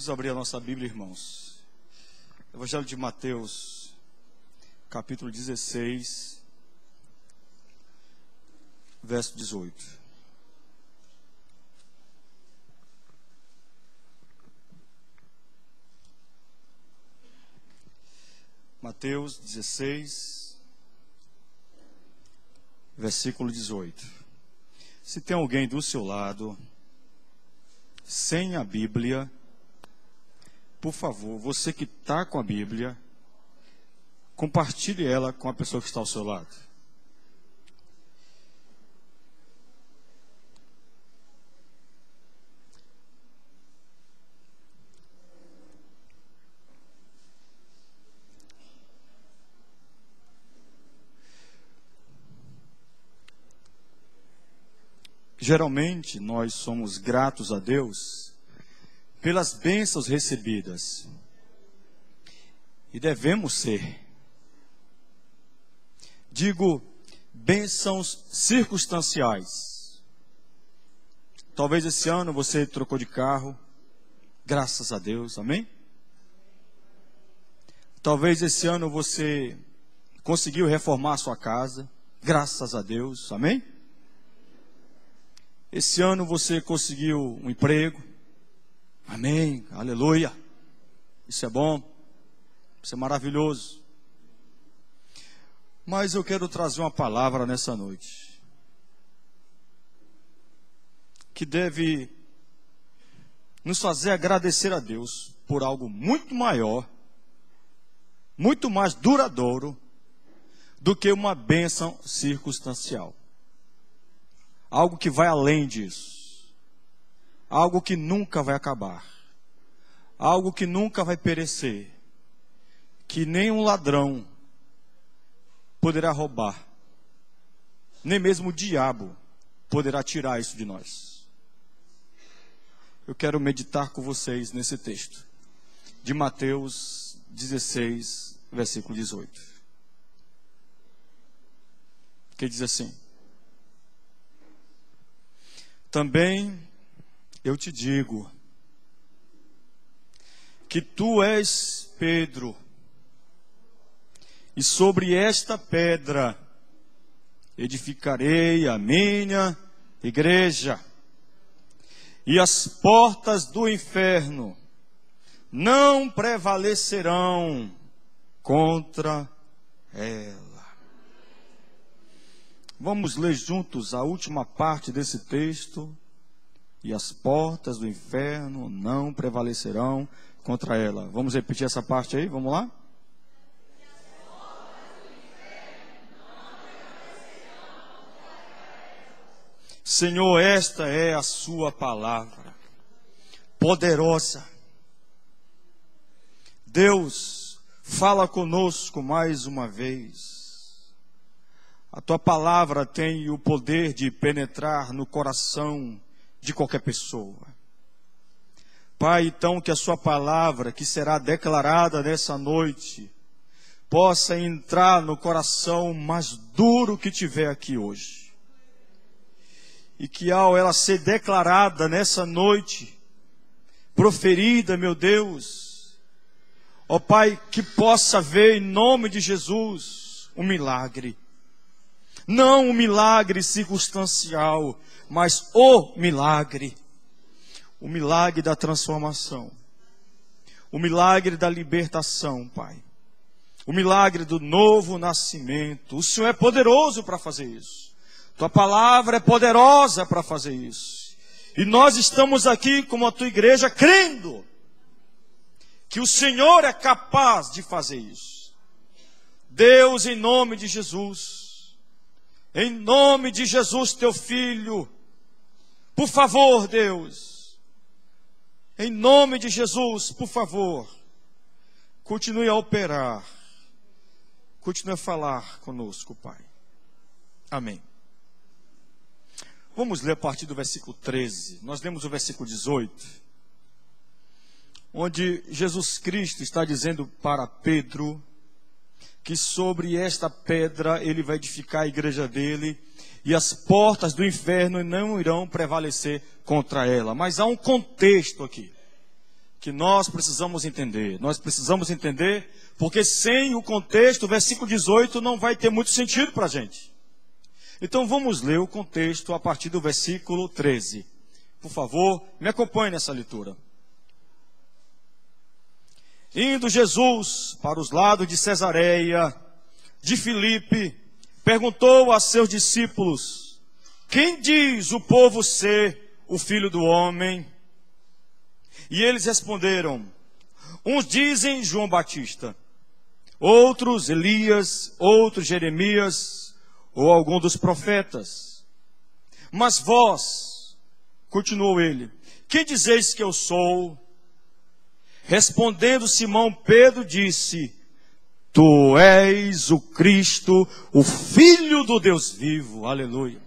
Vamos abrir a nossa Bíblia, irmãos. Evangelho de Mateus, capítulo 16, verso 18. Mateus 16, versículo 18. Se tem alguém do seu lado sem a Bíblia, por favor, você que está com a Bíblia, compartilhe ela com a pessoa que está ao seu lado. Geralmente, nós somos gratos a Deus pelas bênçãos recebidas. E devemos ser. Digo, bênçãos circunstanciais. Talvez esse ano você trocou de carro, graças a Deus, amém? Talvez esse ano você conseguiu reformar a sua casa, graças a Deus, amém? Esse ano você conseguiu um emprego, amém, aleluia, isso é bom, isso é maravilhoso. Mas eu quero trazer uma palavra nessa noite, que deve nos fazer agradecer a Deus por algo muito maior, muito mais duradouro, do que uma bênção circunstancial. Algo que vai além disso. Algo que nunca vai acabar. Algo que nunca vai perecer. Que nenhum ladrão poderá roubar. Nem mesmo o diabo poderá tirar isso de nós. Eu quero meditar com vocês nesse texto. De Mateus 16, versículo 18. Que diz assim: também eu te digo que tu és Pedro, e sobre esta pedra edificarei a minha igreja, e as portas do inferno não prevalecerão contra ela. Vamos ler juntos a última parte desse texto. E as portas do inferno não prevalecerão contra ela. Vamos repetir essa parte aí? Vamos lá? Senhor, esta é a sua palavra, poderosa. Deus, fala conosco mais uma vez. A tua palavra tem o poder de penetrar no coração de qualquer pessoa. Pai, então que a sua palavra, que será declarada nessa noite, possa entrar no coração mais duro que tiver aqui hoje. E que ao ela ser declarada nessa noite, proferida, meu Deus, ó Pai, que possa ver em nome de Jesus um milagre. Não um milagre circunstancial, mas o milagre da transformação, o milagre da libertação, Pai, o milagre do novo nascimento. O Senhor é poderoso para fazer isso, tua palavra é poderosa para fazer isso, e nós estamos aqui como a tua igreja crendo que o Senhor é capaz de fazer isso. Deus, em nome de Jesus, em nome de Jesus, teu filho, por favor, Deus, em nome de Jesus, por favor, continue a operar, continue a falar conosco, Pai. Amém. Vamos ler a partir do versículo 13. Nós lemos o versículo 18, onde Jesus Cristo está dizendo para Pedro que sobre esta pedra ele vai edificar a igreja dele, e as portas do inferno não irão prevalecer contra ela. Mas há um contexto aqui, que nós precisamos entender. Nós precisamos entender, porque sem o contexto, o versículo 18 não vai ter muito sentido para a gente. Então vamos ler o contexto a partir do versículo 13. Por favor, me acompanhe nessa leitura. Indo Jesus para os lados de Cesareia, de Filipe, perguntou a seus discípulos: quem diz o povo ser o Filho do Homem? E eles responderam: uns dizem João Batista, outros Elias, outros Jeremias, ou algum dos profetas. Mas vós, continuou ele, quem dizeis que eu sou? Respondendo Simão Pedro disse: tu és o Cristo, o Filho do Deus vivo. Aleluia.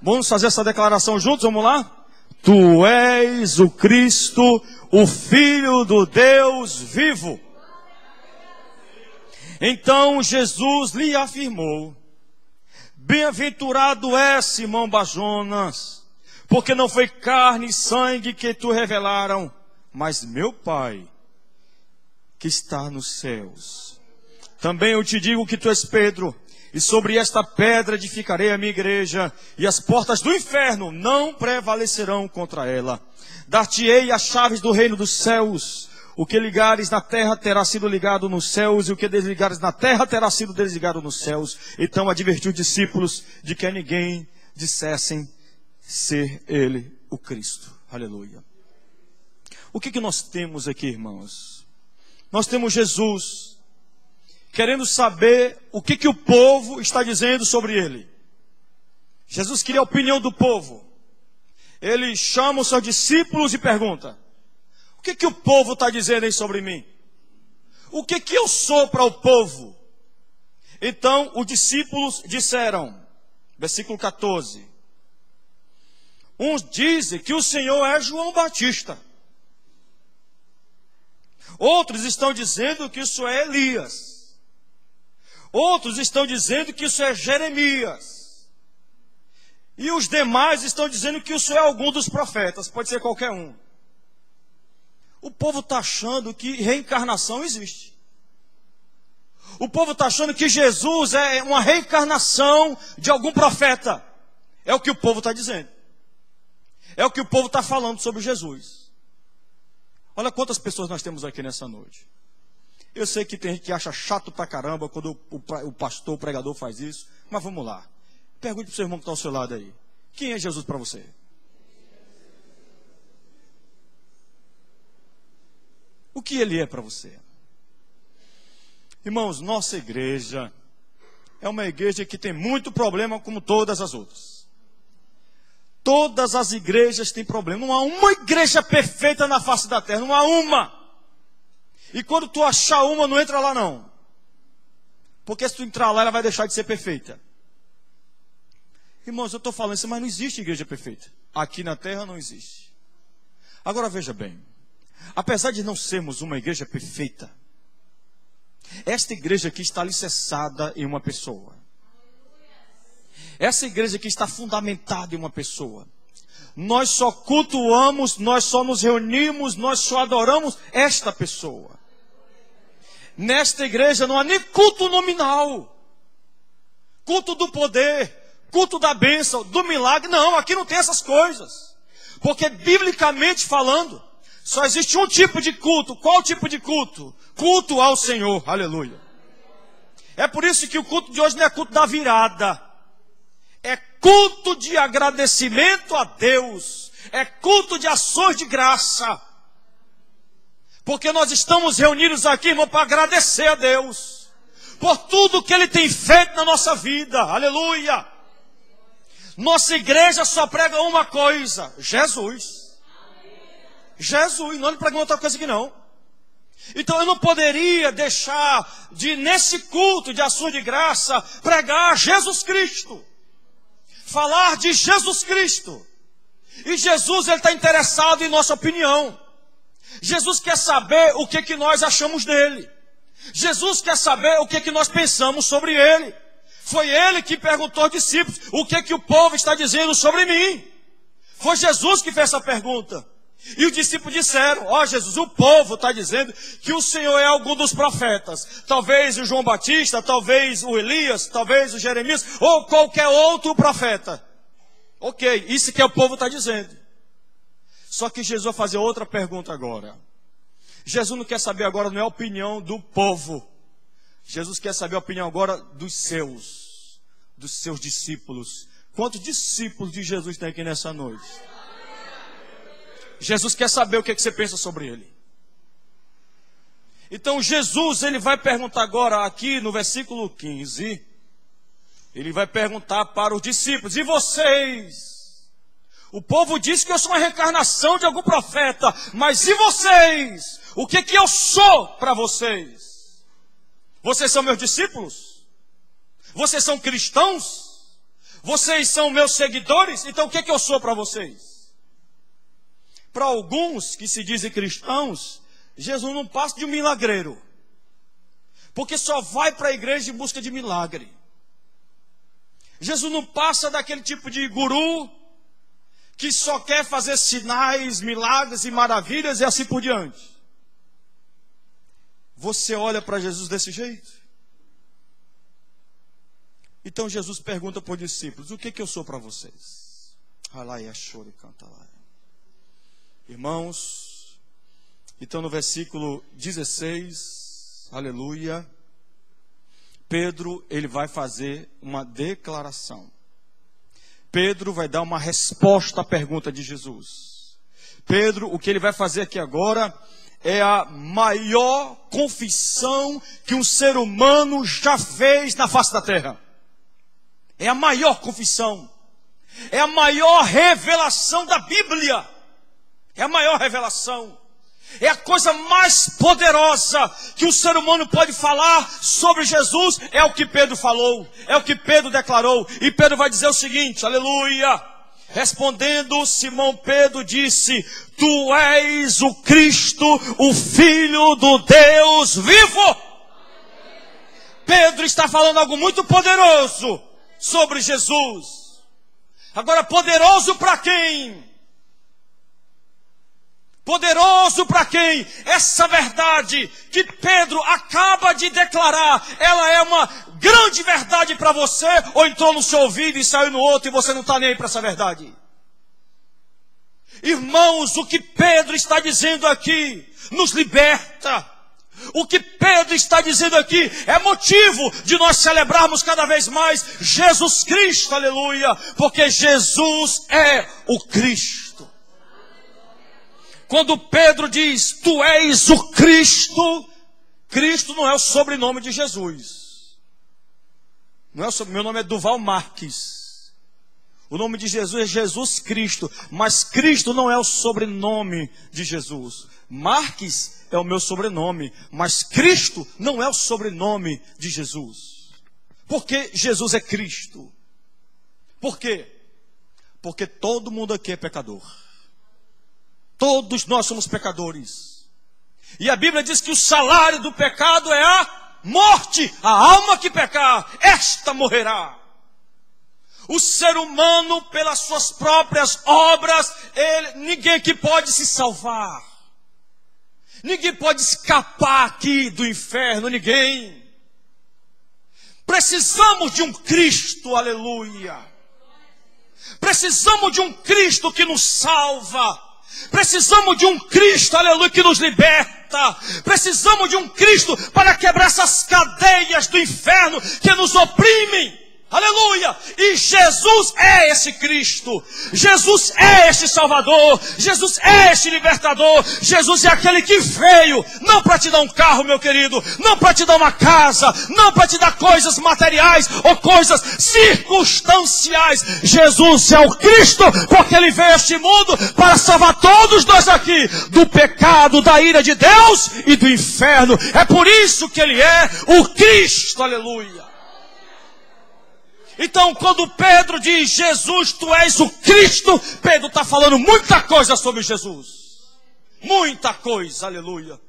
Vamos fazer essa declaração juntos, vamos lá? Tu és o Cristo, o Filho do Deus vivo. Então Jesus lhe afirmou: bem-aventurado és, Simão Bajonas, porque não foi carne e sangue que te revelaram, mas meu Pai, que está nos céus. Também eu te digo que tu és Pedro, e sobre esta pedra edificarei a minha igreja, e as portas do inferno não prevalecerão contra ela. Dar-te-ei as chaves do reino dos céus. O que ligares na terra terá sido ligado nos céus, e o que desligares na terra terá sido desligado nos céus. Então advertiu os discípulos de que a ninguém dissessem ser ele o Cristo. Aleluia. O que nós temos aqui, irmãos? Nós temos Jesus querendo saber o que o povo está dizendo sobre ele. Jesus queria a opinião do povo. Ele chama os seus discípulos e pergunta: o que o povo está dizendo aí sobre mim? O que eu sou para o povo? Então os discípulos disseram, versículo 14: uns dizem que o Senhor é João Batista. Outros estão dizendo que isso é Elias. Outros estão dizendo que isso é Jeremias. E os demais estão dizendo que isso é algum dos profetas. Pode ser qualquer um. O povo está achando que reencarnação existe. O povo está achando que Jesus é uma reencarnação de algum profeta. É o que o povo está dizendo. É o que o povo está falando sobre Jesus. Olha quantas pessoas nós temos aqui nessa noite. Eu sei que tem gente que acha chato pra caramba quando o pastor, o pregador faz isso. Mas vamos lá. Pergunte para o seu irmão que está ao seu lado aí: quem é Jesus para você? O que ele é para você? Irmãos, nossa igreja é uma igreja que tem muito problema, como todas as outras. Todas as igrejas têm problema. Não há uma igreja perfeita na face da terra. Não há uma. E quando tu achar uma, não entra lá não. Porque se tu entrar lá, ela vai deixar de ser perfeita. Irmãos, eu estou falando isso, mas não existe igreja perfeita. Aqui na terra não existe. Agora veja bem. Apesar de não sermos uma igreja perfeita, esta igreja aqui está alicerçada em uma pessoa. Essa igreja aqui está fundamentada em uma pessoa. Nós só cultuamos, nós só nos reunimos, nós só adoramos esta pessoa. Nesta igreja não há nem culto nominal. Culto do poder, culto da bênção, do milagre. Não, aqui não tem essas coisas. Porque biblicamente falando, só existe um tipo de culto. Qual tipo de culto? Culto ao Senhor. Aleluia. É por isso que o culto de hoje não é culto da virada. É culto de agradecimento a Deus. É culto de ações de graça. Porque nós estamos reunidos aqui, irmão, para agradecer a Deus por tudo que Ele tem feito na nossa vida. Aleluia. Nossa igreja só prega uma coisa: Jesus. Jesus, não prega outra coisa aqui não. Então eu não poderia deixar de, nesse culto de ações de graça, pregar Jesus Cristo. Falar de Jesus Cristo. E Jesus, Ele está interessado em nossa opinião. Jesus quer saber o que nós achamos dele. Jesus quer saber o que nós pensamos sobre ele. Foi ele que perguntou aos discípulos: o que o povo está dizendo sobre mim? Foi Jesus que fez essa pergunta. E os discípulos disseram: ó Jesus, o povo está dizendo que o Senhor é algum dos profetas. Talvez o João Batista, talvez o Elias, talvez o Jeremias, ou qualquer outro profeta. Ok, isso que o povo está dizendo. Só que Jesus vai fazer outra pergunta agora. Jesus não quer saber agora, não é a opinião do povo. Jesus quer saber a opinião agora dos seus discípulos. Quantos discípulos de Jesus tem aqui nessa noite? Jesus quer saber o que você pensa sobre ele. Então Jesus, ele vai perguntar agora aqui no versículo 15. Ele vai perguntar para os discípulos: e vocês? O povo diz que eu sou uma reencarnação de algum profeta. Mas e vocês? O que eu sou para vocês? Vocês são meus discípulos? Vocês são cristãos? Vocês são meus seguidores? Então o que eu sou para vocês? Para alguns que se dizem cristãos, Jesus não passa de um milagreiro. Porque só vai para a igreja em busca de milagre. Jesus não passa daquele tipo de guru que só quer fazer sinais, milagres e maravilhas e assim por diante. Você olha para Jesus desse jeito? Então Jesus pergunta para os discípulos: o que eu sou para vocês? Irmãos, então no versículo 16, aleluia, Pedro, ele vai fazer uma declaração. Pedro vai dar uma resposta à pergunta de Jesus. Pedro, o que ele vai fazer aqui agora é a maior confissão que um ser humano já fez na face da terra. É a maior confissão. É a maior revelação da Bíblia. É a maior revelação. É a coisa mais poderosa que o ser humano pode falar sobre Jesus. É o que Pedro falou, é o que Pedro declarou. E Pedro vai dizer o seguinte, aleluia. Respondendo, Simão Pedro disse: tu és o Cristo, o Filho do Deus vivo. Pedro está falando algo muito poderoso sobre Jesus. Agora, poderoso para quem? Poderoso para quem? Essa verdade que Pedro acaba de declarar, ela é uma grande verdade para você, ou entrou no seu ouvido e saiu no outro e você não está nem aí para essa verdade? Irmãos, o que Pedro está dizendo aqui nos liberta. O que Pedro está dizendo aqui é motivo de nós celebrarmos cada vez mais Jesus Cristo, aleluia, porque Jesus é o Cristo. Quando Pedro diz, tu és o Cristo, Cristo não é o sobrenome de Jesus. Não é meu nome é Duval Marques. O nome de Jesus é Jesus Cristo, mas Cristo não é o sobrenome de Jesus. Marques é o meu sobrenome, mas Cristo não é o sobrenome de Jesus. Porque Jesus é Cristo. Por quê? Porque todo mundo aqui é pecador. Todos nós somos pecadores. E a Bíblia diz que o salário do pecado é a morte. A alma que pecar, esta morrerá. O ser humano, pelas suas próprias obras, ninguém que pode se salvar. Ninguém pode escapar aqui do inferno, ninguém. Precisamos de um Cristo, aleluia. Precisamos de um Cristo que nos salva. Precisamos de um Cristo, aleluia, que nos liberta. Precisamos de um Cristo para quebrar essas cadeias do inferno que nos oprimem. Aleluia! E Jesus é esse Cristo. Jesus é este Salvador. Jesus é este libertador. Jesus é aquele que veio, não para te dar um carro, meu querido, não para te dar uma casa, não para te dar coisas materiais ou coisas circunstanciais. Jesus é o Cristo, porque Ele veio a este mundo para salvar todos nós aqui do pecado, da ira de Deus e do inferno. É por isso que Ele é o Cristo. Aleluia! Então, quando Pedro diz, Jesus, tu és o Cristo, Pedro está falando muita coisa sobre Jesus. Muita coisa, aleluia.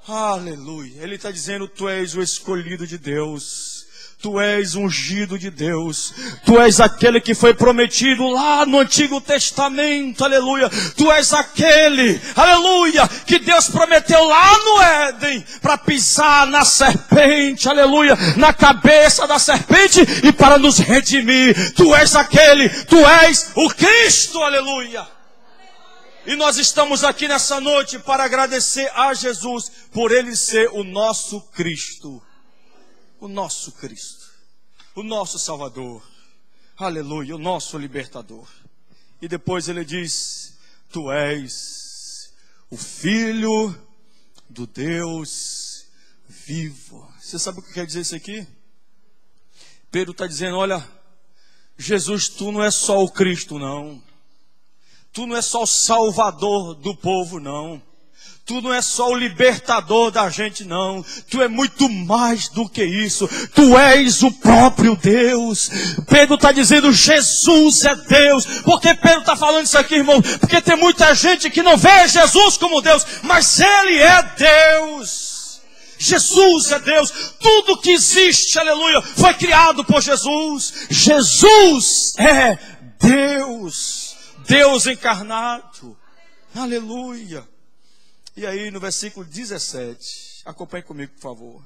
Aleluia. Ele está dizendo, tu és o escolhido de Deus. Tu és ungido de Deus. Tu és aquele que foi prometido lá no Antigo Testamento, aleluia. Tu és aquele, aleluia, que Deus prometeu lá no Éden para pisar na serpente, aleluia, na cabeça da serpente e para nos redimir. Tu és aquele, tu és o Cristo, aleluia. E nós estamos aqui nessa noite para agradecer a Jesus por Ele ser o nosso Cristo. O nosso Cristo, o nosso Salvador, aleluia, o nosso libertador. E depois ele diz: tu és o Filho do Deus vivo. Você sabe o que quer dizer isso aqui? Pedro está dizendo: olha, Jesus, tu não é só o Cristo, não. Tu não é só o Salvador do povo, não. Tu não é só o libertador da gente, não. Tu é muito mais do que isso. Tu és o próprio Deus. Pedro está dizendo: Jesus é Deus. Por que Pedro está falando isso aqui, irmão? Porque tem muita gente que não vê Jesus como Deus, mas Ele é Deus. Jesus é Deus. Tudo que existe, aleluia, foi criado por Jesus. Jesus é Deus. Deus encarnado. Aleluia. E aí no versículo 17, acompanhe comigo, por favor.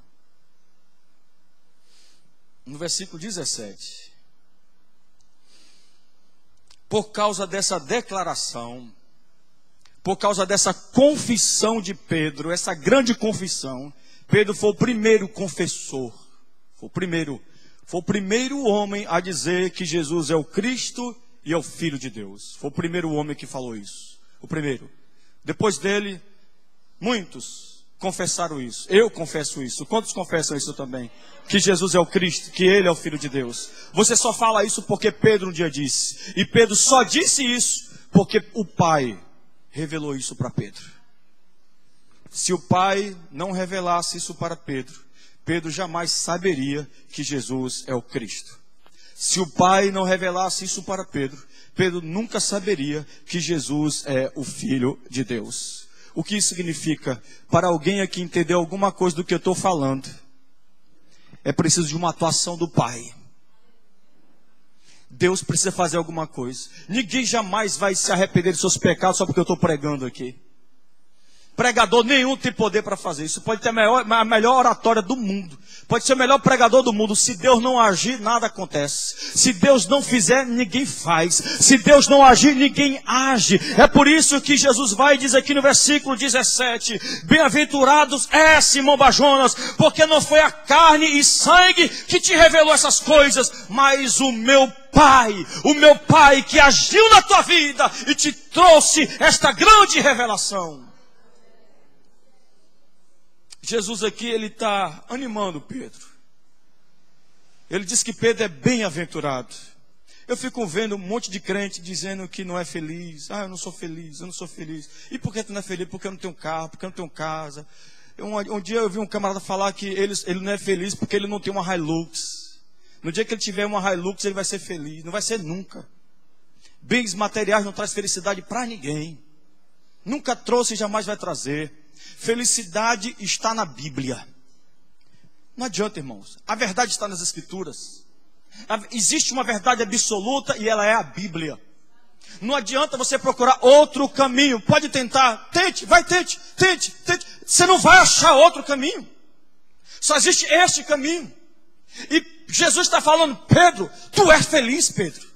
No versículo 17. Por causa dessa declaração, por causa dessa confissão de Pedro, essa grande confissão, Pedro foi o primeiro confessor. Foi o primeiro homem a dizer que Jesus é o Cristo e é o Filho de Deus. Foi o primeiro homem que falou isso. O primeiro. Depois dele, muitos confessaram isso. Eu confesso isso. Quantos confessam isso também? Que Jesus é o Cristo, que Ele é o Filho de Deus. Você só fala isso porque Pedro um dia disse. E Pedro só disse isso porque o Pai revelou isso para Pedro. Se o Pai não revelasse isso para Pedro, Pedro jamais saberia que Jesus é o Cristo. Se o Pai não revelasse isso para Pedro, Pedro nunca saberia que Jesus é o Filho de Deus. O que isso significa? Para alguém aqui entender alguma coisa do que eu estou falando, é preciso de uma atuação do Pai. Deus precisa fazer alguma coisa. Ninguém jamais vai se arrepender de seus pecados só porque eu estou pregando aqui. Pregador nenhum tem poder para fazer isso. Pode ter a melhor oratória do mundo. Pode ser o melhor pregador do mundo. Se Deus não agir, nada acontece. Se Deus não fizer, ninguém faz. Se Deus não agir, ninguém age. É por isso que Jesus vai e diz aqui no versículo 17: bem-aventurados és, Simão Bajonas, porque não foi a carne e sangue que te revelou essas coisas, mas o meu Pai que agiu na tua vida e te trouxe esta grande revelação. Jesus aqui, ele está animando Pedro. Ele diz que Pedro é bem-aventurado. Eu fico vendo um monte de crente dizendo que não é feliz. Ah, eu não sou feliz, eu não sou feliz. E por que tu não é feliz? Porque eu não tenho carro, porque eu não tenho casa. Um dia eu vi um camarada falar que ele não é feliz porque ele não tem uma Hilux. No dia que ele tiver uma Hilux, ele vai ser feliz. Não vai ser nunca. Bens materiais não traz felicidade para ninguém. Nunca trouxe e jamais vai trazer. Felicidade está na Bíblia. Não adianta, irmãos. A verdade está nas Escrituras. Existe uma verdade absoluta e ela é a Bíblia. Não adianta você procurar outro caminho. Pode tentar, tente. Você não vai achar outro caminho. Só existe este caminho. E Jesus está falando: Pedro, tu és feliz, Pedro.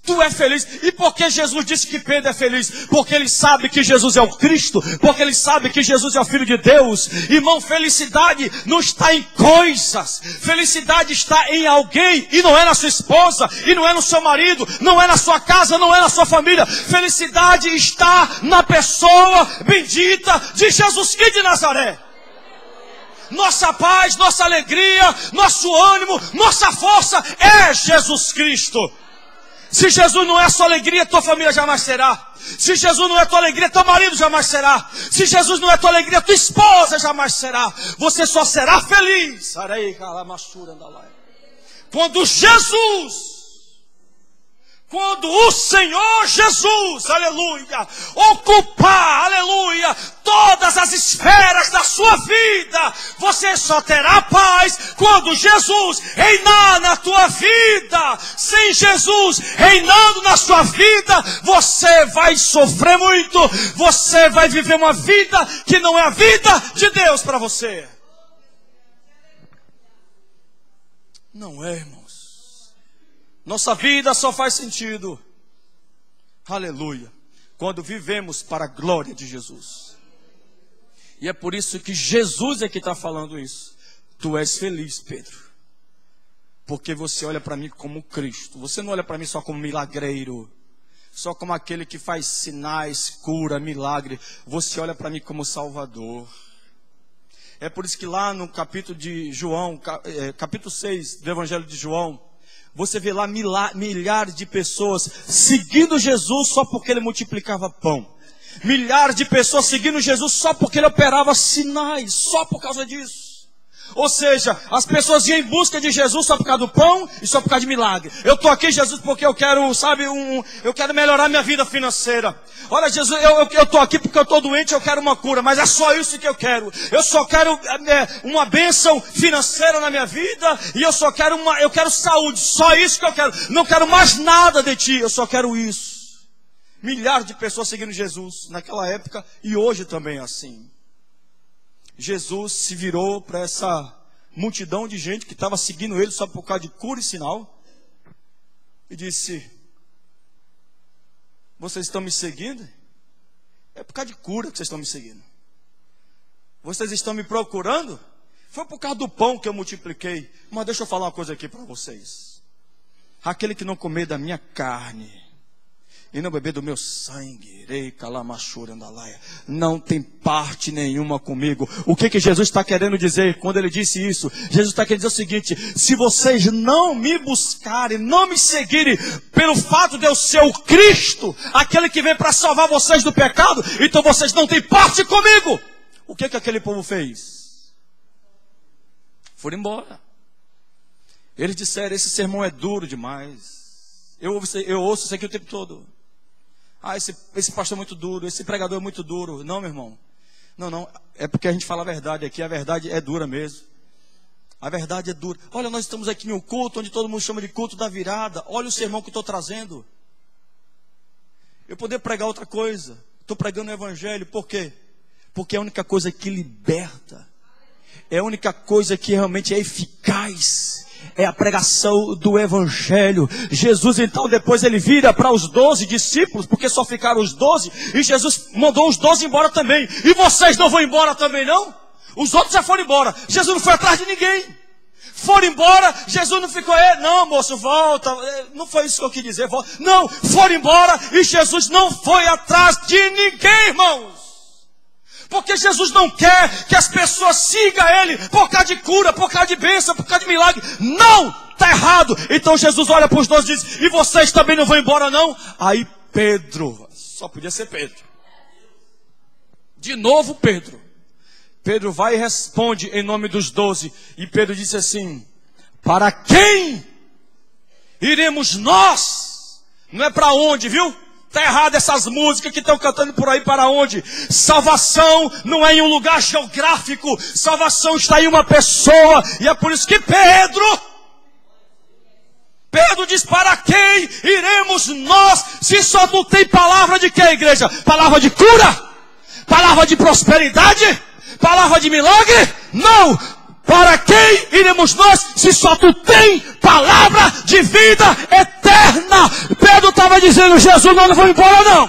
Tu é feliz. E por que Jesus disse que Pedro é feliz? Porque ele sabe que Jesus é o Cristo. Porque ele sabe que Jesus é o Filho de Deus. Irmão, felicidade não está em coisas. Felicidade está em alguém. E não é na sua esposa. E não é no seu marido. Não é na sua casa. Não é na sua família. Felicidade está na pessoa bendita de Jesus Cristo de Nazaré. Nossa paz, nossa alegria, nosso ânimo, nossa força é Jesus Cristo. Se Jesus não é a sua alegria, tua família jamais será. Se Jesus não é a tua alegria, teu marido jamais será. Se Jesus não é a tua alegria, tua esposa jamais será. Você só será feliz Quando o Senhor Jesus, aleluia, ocupar, aleluia, todas as esferas da sua vida, você só terá paz quando Jesus reinar na tua vida. Sem Jesus reinando na sua vida, você vai sofrer muito, você vai viver uma vida que não é a vida de Deus para você. Não é, irmãos. Nossa vida só faz sentido, aleluia, quando vivemos para a glória de Jesus. E é por isso que Jesus é que está falando isso. Tu és feliz, Pedro, porque você olha para mim como Cristo. Você não olha para mim só como milagreiro, só como aquele que faz sinais, cura, milagre. Você olha para mim como Salvador. É por isso que lá no capítulo de João, capítulo 6 do Evangelho de João, você vê lá milhares de pessoas seguindo Jesus só porque ele multiplicava pão. Milhares de pessoas seguindo Jesus só porque ele operava sinais, só por causa disso. Ou seja, as pessoas iam em busca de Jesus só por causa do pão e só por causa de milagre. Eu estou aqui, Jesus, porque eu quero, sabe, eu quero melhorar minha vida financeira. Olha, Jesus, eu estou aqui porque eu estou doente, eu quero uma cura, mas é só isso que eu quero. Eu só quero uma bênção financeira na minha vida e eu quero saúde, só isso que eu quero. Não quero mais nada de ti, eu só quero isso. Milhares de pessoas seguindo Jesus naquela época e hoje também é assim. Jesus se virou para essa multidão de gente que estava seguindo ele só por causa de cura e sinal e disse: vocês estão me seguindo? É por causa de cura que vocês estão me seguindo. Vocês estão me procurando? Foi por causa do pão que eu multipliquei. Mas deixa eu falar uma coisa aqui para vocês. Aquele que não comer da minha carne e não beber do meu sangue, não tem parte nenhuma comigo. O que Jesus está querendo dizer quando ele disse isso? Jesus está querendo dizer o seguinte: se vocês não me buscarem, não me seguirem, pelo fato de eu ser o Cristo, aquele que vem para salvar vocês do pecado, então vocês não têm parte comigo. O que aquele povo fez? Foram embora. Eles disseram: esse sermão é duro demais. Eu ouço isso aqui o tempo todo. Esse pastor é muito duro, esse pregador é muito duro. Não, meu irmão. Não. É porque a gente fala a verdade aqui. A verdade é dura mesmo. A verdade é dura. Olha, nós estamos aqui em um culto onde todo mundo chama de culto da virada. Olha o sermão que eu estou trazendo. Eu poderia pregar outra coisa. Estou pregando o evangelho. Por quê? Porque é a única coisa que liberta. É a única coisa que realmente é eficaz. É a pregação do evangelho. Jesus então depois ele vira para os 12 discípulos, porque só ficaram os 12, e Jesus mandou os 12 embora também. E vocês não vão embora também não? Os outros já foram embora. Jesus não foi atrás de ninguém. Foram embora, Jesus não ficou, não moço, volta. Não foi isso que eu quis dizer, volta. Não, foram embora e Jesus não foi atrás de ninguém, irmãos. Porque Jesus não quer que as pessoas sigam ele por causa de cura, por causa de bênção, por causa de milagre. Não, está errado. Então Jesus olha para os 12 e diz: e vocês também não vão embora não? Aí Pedro, só podia ser Pedro. De novo Pedro. Pedro vai e responde em nome dos 12. E Pedro disse assim: para quem iremos nós? Não é para onde, viu? Está errado essas músicas que estão cantando por aí, para onde? Salvação não é em um lugar geográfico. Salvação está em uma pessoa. E é por isso que Pedro diz: para quem iremos nós? Se só não tem palavra de quê, igreja? Palavra de cura? Palavra de prosperidade? Palavra de milagre? Não! Para quem iremos nós, se só tu tem palavra de vida eterna? Pedro estava dizendo: Jesus, nós não vamos embora não.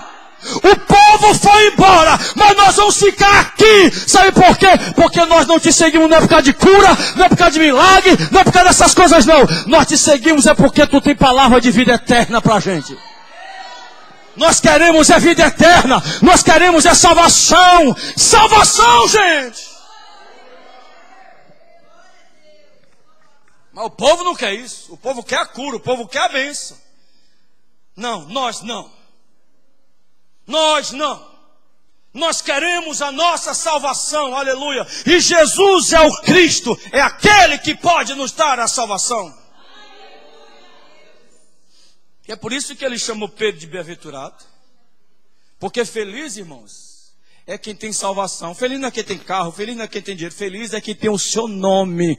O povo foi embora, mas nós vamos ficar aqui. Sabe por quê? Porque nós não te seguimos não é por causa de cura, não é por causa de milagre, não é por causa dessas coisas não. Nós te seguimos é porque tu tem palavra de vida eterna pra gente. Nós queremos é vida eterna. Nós queremos é salvação. Salvação, gente. Mas o povo não quer isso. O povo quer a cura, o povo quer a bênção. Não, nós não. Nós não. Nós queremos a nossa salvação, aleluia. E Jesus é o Cristo, é aquele que pode nos dar a salvação. E é por isso que ele chamou Pedro de bem-aventurado. Porque feliz, irmãos, é quem tem salvação. Feliz não é quem tem carro, feliz não é quem tem dinheiro. Feliz é quem tem o seu nome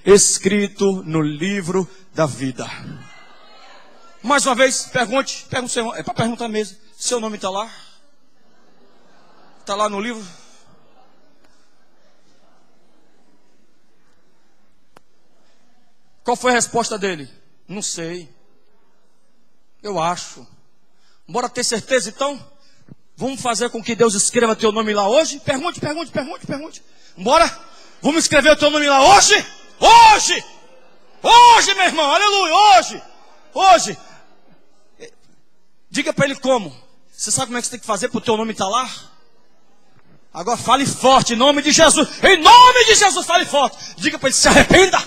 escrito no livro da vida. Mais uma vez, pergunte, é para perguntar mesmo. Seu nome está lá? Está lá no livro? Qual foi a resposta dele? Não sei. Eu acho. Bora ter certeza então? Vamos fazer com que Deus escreva teu nome lá hoje? Pergunte. Bora? Vamos escrever o teu nome lá hoje? Hoje, meu irmão, aleluia, hoje. Diga para ele como. Você sabe como é que você tem que fazer para o teu nome estar lá? Agora fale forte, em nome de Jesus. Em nome de Jesus, fale forte. Diga para ele, se arrependa.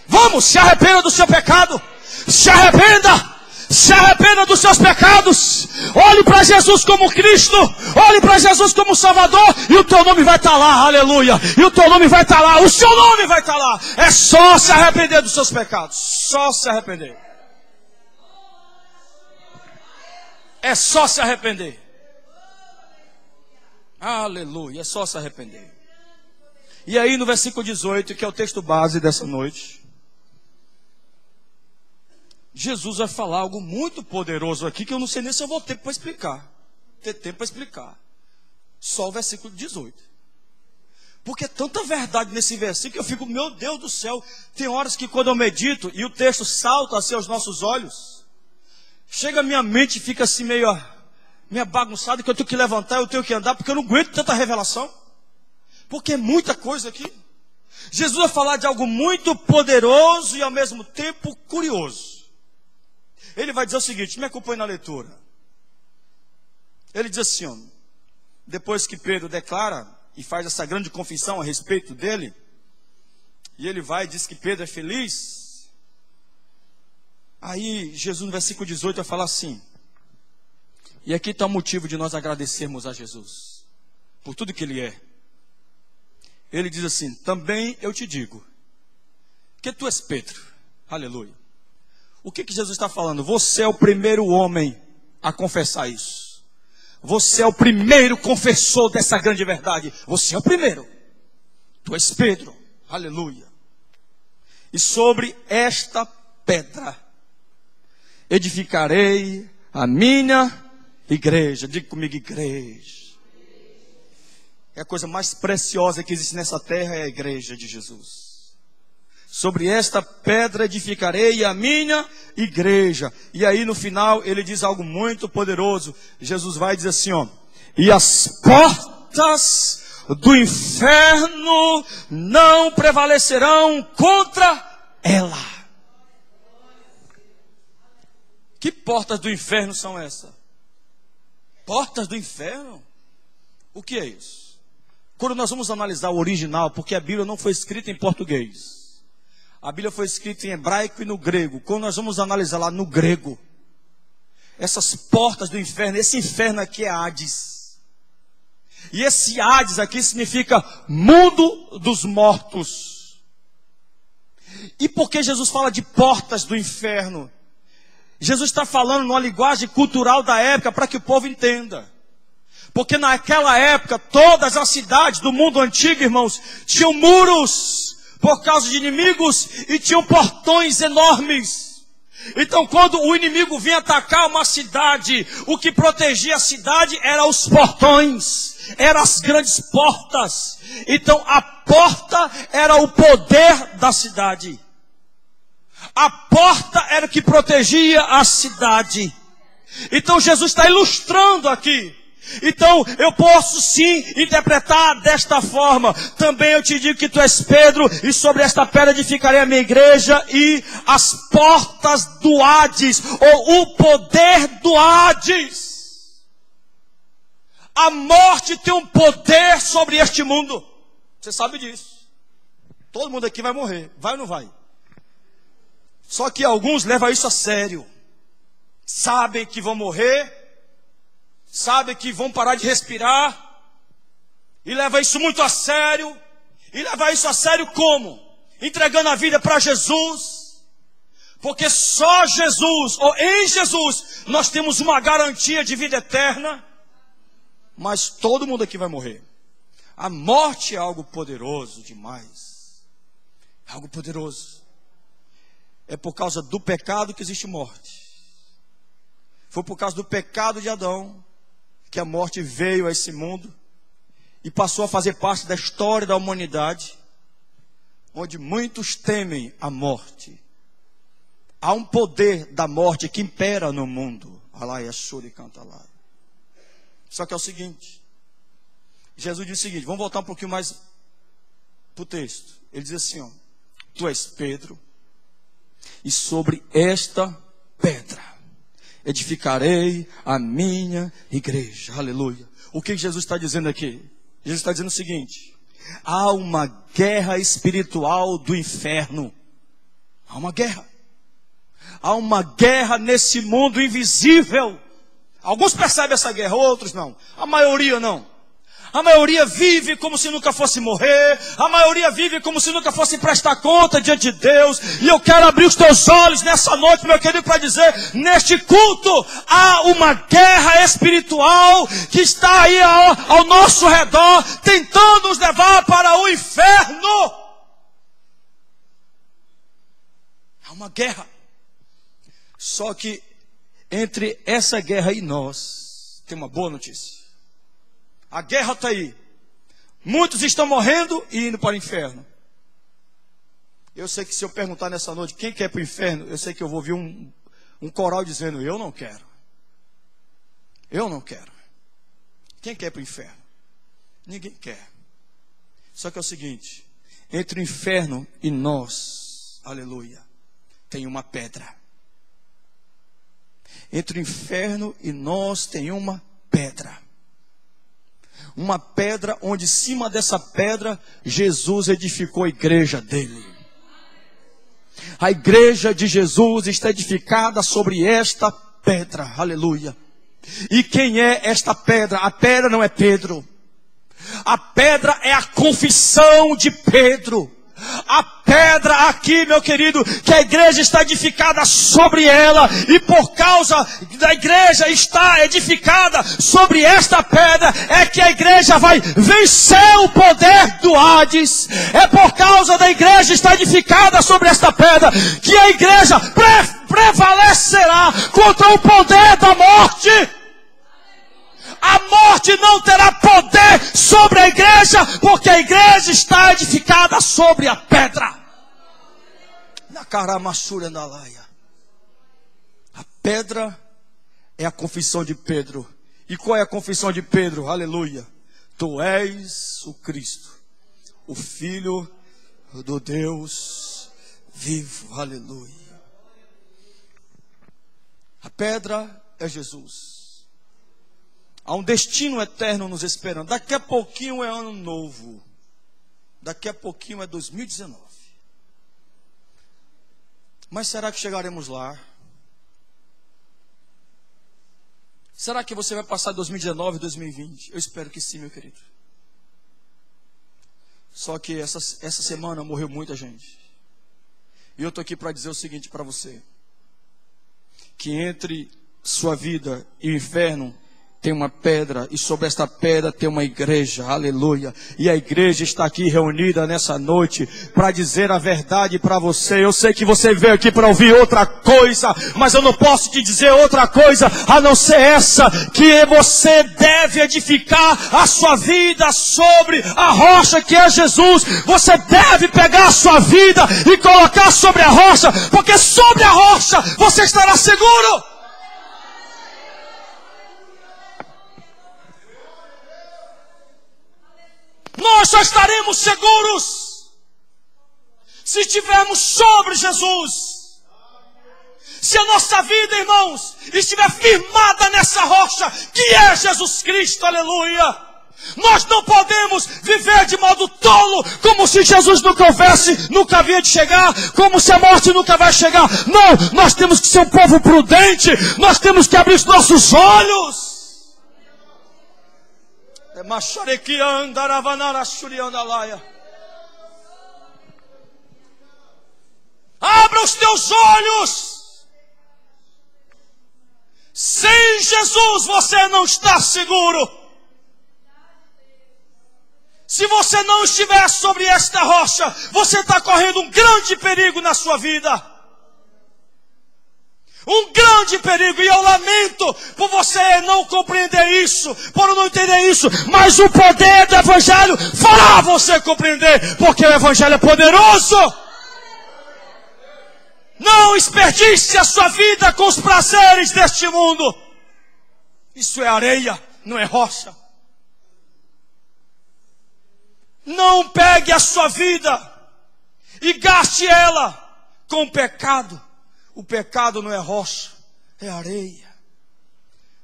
Vamos, se arrependa do seu pecado. Se arrependa dos seus pecados. Olhe para Jesus como Cristo. Olhe para Jesus como Salvador. E o teu nome vai estar lá, aleluia. E o teu nome vai estar lá, o seu nome vai estar lá. É só se arrepender dos seus pecados. Só se arrepender. É só se arrepender. Aleluia, é só se arrepender. E aí no versículo 18, que é o texto base dessa noite, Jesus vai falar algo muito poderoso aqui, que eu não sei nem se eu vou ter tempo para explicar. Só o versículo 18. Porque é tanta verdade nesse versículo que eu fico, meu Deus do céu. Tem horas que quando eu medito e o texto salta assim aos nossos olhos, chega a minha mente e fica assim meio bagunçada, que eu tenho que levantar, eu tenho que andar, porque eu não aguento tanta revelação. Porque é muita coisa aqui. Jesus vai falar de algo muito poderoso e ao mesmo tempo curioso. Ele vai dizer o seguinte, me acompanhe na leitura. Ele diz assim, ó, depois que Pedro declara e faz essa grande confissão a respeito dele, e ele vai e diz que Pedro é feliz. Aí Jesus no versículo 18 vai falar assim, e aqui está o motivo de nós agradecermos a Jesus, por tudo que Ele é. Ele diz assim, também eu te digo, que tu és Pedro, aleluia. O que Jesus está falando? Você é o primeiro homem a confessar isso. Você é o primeiro confessor dessa grande verdade. Você é o primeiro. Tu és Pedro. Aleluia. E sobre esta pedra edificarei a minha igreja. Diga comigo, igreja. É a coisa mais preciosa que existe nessa terra, é a igreja de Jesus. Sobre esta pedra edificarei a minha igreja. E aí no final ele diz algo muito poderoso. Jesus vai dizer assim, ó, e as portas do inferno não prevalecerão contra ela. Que portas do inferno são essas? Portas do inferno? O que é isso? Quando nós vamos analisar o original, porque a Bíblia não foi escrita em português. A Bíblia foi escrita em hebraico e no grego. Quando nós vamos analisar lá no grego, essas portas do inferno, esse inferno aqui é Hades. E esse Hades aqui significa mundo dos mortos. E por que Jesus fala de portas do inferno? Jesus está falando numa linguagem cultural da época para que o povo entenda. Porque naquela época, todas as cidades do mundo antigo, irmãos, tinham muros por causa de inimigos e tinham portões enormes. Então quando o inimigo vinha atacar uma cidade, o que protegia a cidade eram os portões, eram as grandes portas. Então a porta era o poder da cidade. A porta era o que protegia a cidade. Então Jesus está ilustrando aqui. Então eu posso sim interpretar desta forma. Também eu te digo que tu és Pedro, e sobre esta pedra edificarei a minha igreja, e as portas do Hades, ou o poder do Hades. A morte tem um poder sobre este mundo. Você sabe disso. Todo mundo aqui vai morrer, vai ou não vai? Só que alguns levam isso a sério. Sabem que vão morrer, sabem que vão parar de respirar, e leva isso muito a sério. E leva isso a sério como? Entregando a vida para Jesus, Porque só Jesus, ou em Jesus, nós temos uma garantia de vida eterna. Mas todo mundo aqui vai morrer. A morte é algo poderoso demais. É algo poderoso. É por causa do pecado que existe morte. Foi por causa do pecado de Adão que a morte veio a esse mundo e passou a fazer parte da história da humanidade, onde muitos temem a morte. Há um poder da morte que impera no mundo. Só que é o seguinte, Jesus diz o seguinte, vamos voltar um pouquinho mais para o texto. Ele diz assim, ó, tu és Pedro, e sobre esta pedra edificarei a minha igreja. Aleluia. O que Jesus está dizendo aqui? Jesus está dizendo o seguinte, há uma guerra espiritual do inferno. Há uma guerra. Há uma guerra nesse mundo invisível. Alguns percebem essa guerra, outros não. A maioria não. A maioria vive como se nunca fosse morrer. A maioria vive como se nunca fosse prestar conta diante de Deus. E eu quero abrir os teus olhos nessa noite, meu querido, para dizer, neste culto, há uma guerra espiritual que está aí ao nosso redor, tentando nos levar para o inferno. Há uma guerra. Só que entre essa guerra e nós, tem uma boa notícia. A guerra está aí. Muitos estão morrendo e indo para o inferno. Eu sei que se eu perguntar nessa noite quem quer para o inferno, eu sei que eu vou ouvir um coral dizendo, eu não quero. Eu não quero. Quem quer para o inferno? Ninguém quer. Só que é o seguinte, entre o inferno e nós, aleluia, tem uma pedra. Entre o inferno e nós tem uma pedra. Uma pedra onde em cima dessa pedra Jesus edificou a igreja dele. A igreja de Jesus está edificada sobre esta pedra. Aleluia. E quem é esta pedra? A pedra não é Pedro. A pedra é a confissão de Pedro. A pedra aqui, meu querido, que a igreja está edificada sobre ela, e por causa da igreja estar edificada sobre esta pedra, é que a igreja vai vencer o poder do Hades. É por causa da igreja estar edificada sobre esta pedra, que a igreja prevalecerá contra o poder da morte. A morte não terá poder sobre a igreja, porque a igreja está edificada sobre a pedra. Na caramassura na laia. A pedra é a confissão de Pedro. E qual é a confissão de Pedro? Aleluia. Tu és o Cristo, o Filho do Deus vivo. Aleluia. A pedra é Jesus. Há um destino eterno nos esperando. Daqui a pouquinho é ano novo. Daqui a pouquinho é 2019. Mas será que chegaremos lá? Será que você vai passar 2019 e 2020? Eu espero que sim, meu querido. Só que essa semana morreu muita gente. E eu estou aqui para dizer o seguinte para você. Que entre sua vida e o inferno tem uma pedra, e sobre esta pedra tem uma igreja, aleluia. E a igreja está aqui reunida nessa noite para dizer a verdade para você. Eu sei que você veio aqui para ouvir outra coisa, mas eu não posso te dizer outra coisa a não ser essa, que você deve edificar a sua vida sobre a rocha que é Jesus. Você deve pegar a sua vida e colocar sobre a rocha, porque sobre a rocha você estará seguro. Nós só estaremos seguros se estivermos sobre Jesus. Se a nossa vida, irmãos, estiver firmada nessa rocha, que é Jesus Cristo, aleluia. Nós não podemos viver de modo tolo, como se Jesus nunca houvesse, nunca havia de chegar, como se a morte nunca vai chegar. Não, nós temos que ser um povo prudente, nós temos que abrir os nossos olhos. Abra os teus olhos. Sem Jesus você não está seguro. Se você não estiver sobre esta rocha, você está correndo um grande perigo na sua vida. Um grande perigo, e eu lamento por você não compreender isso, por não entender isso, mas o poder do Evangelho fará você compreender, porque o Evangelho é poderoso. Não desperdice a sua vida com os prazeres deste mundo. Isso é areia, não é rocha. Não pegue a sua vida e gaste ela com o pecado. O pecado não é rocha, é areia.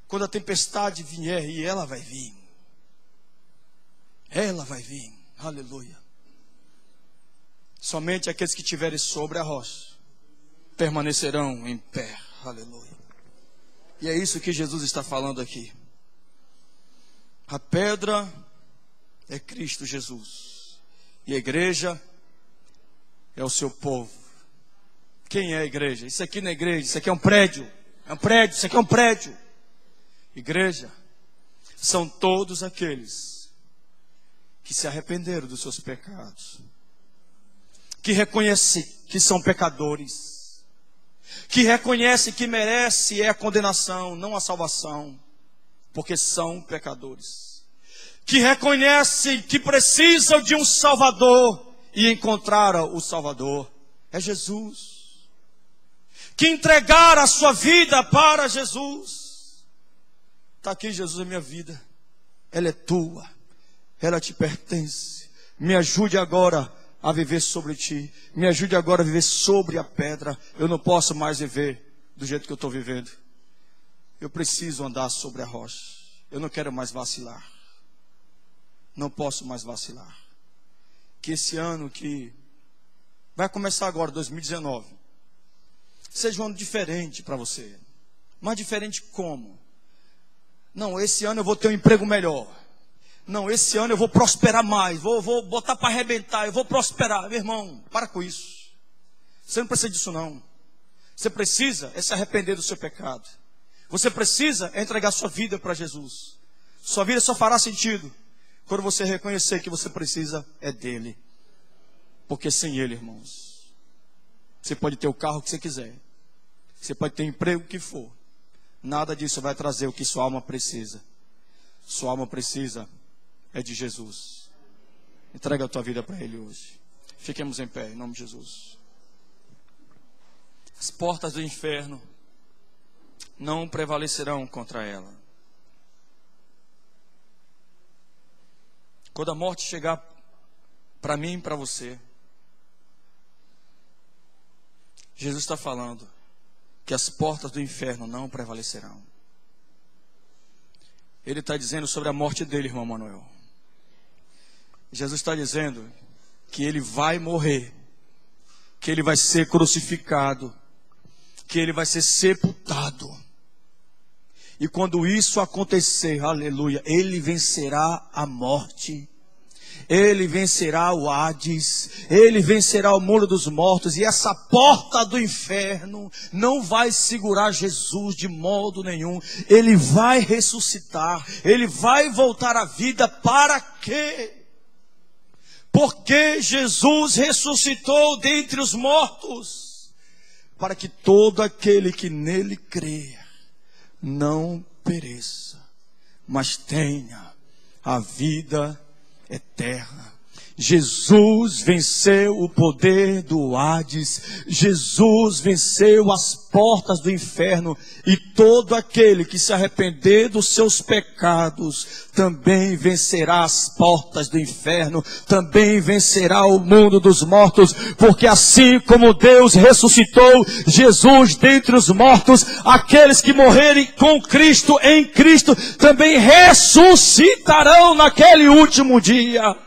Quando a tempestade vier, e ela vai vir. Ela vai vir. Aleluia. Somente aqueles que estiverem sobre a rocha permanecerão em pé. Aleluia. E é isso que Jesus está falando aqui. A pedra é Cristo Jesus. E a igreja é o seu povo. Quem é a igreja? Isso aqui não é igreja, isso aqui é um prédio. É um prédio, isso aqui é um prédio. Igreja são todos aqueles que se arrependeram dos seus pecados, que reconhecem que são pecadores, que reconhecem que merecem a condenação, não a salvação, porque são pecadores, que reconhecem que precisam de um Salvador e encontraram o Salvador. É Jesus. Que entregaram a sua vida para Jesus. Está aqui, Jesus, é minha vida. Ela é tua. Ela te pertence. Me ajude agora a viver sobre ti. Me ajude agora a viver sobre a pedra. Eu não posso mais viver do jeito que eu estou vivendo. Eu preciso andar sobre a rocha. Eu não quero mais vacilar. Não posso mais vacilar. Que esse ano que vai começar agora, 2019, seja um ano diferente para você. Mas diferente como? Não, esse ano eu vou ter um emprego melhor. Não, esse ano eu vou prosperar mais. Vou botar para arrebentar, eu vou prosperar. Meu irmão, para com isso. Você não precisa disso não. Você precisa é se arrepender do seu pecado. Você precisa é entregar sua vida para Jesus. Sua vida só fará sentido quando você reconhecer que você precisa é dele. Porque sem ele, irmãos, você pode ter o carro que você quiser. Você pode ter o emprego que for. Nada disso vai trazer o que sua alma precisa. Sua alma precisa é de Jesus. Entrega a tua vida para ele hoje. Fiquemos em pé, em nome de Jesus. As portas do inferno não prevalecerão contra ela. Quando a morte chegar para mim e para você, Jesus está falando que as portas do inferno não prevalecerão. Ele está dizendo sobre a morte dele, irmão Manuel. Jesus está dizendo que ele vai morrer, que ele vai ser crucificado, que ele vai ser sepultado. E quando isso acontecer, aleluia, ele vencerá a morte. Ele vencerá o Hades, ele vencerá o mundo dos mortos, e essa porta do inferno não vai segurar Jesus de modo nenhum. Ele vai ressuscitar, ele vai voltar à vida. Para quê? Porque Jesus ressuscitou dentre os mortos, para que todo aquele que nele crer não pereça, mas tenha a vida eterna. Jesus venceu o poder do Hades. Jesus venceu as portas do inferno. E todo aquele que se arrepender dos seus pecados também vencerá as portas do inferno. Também vencerá o mundo dos mortos. Porque assim como Deus ressuscitou Jesus dentre os mortos, aqueles que morrerem com Cristo, em Cristo, também ressuscitarão naquele último dia.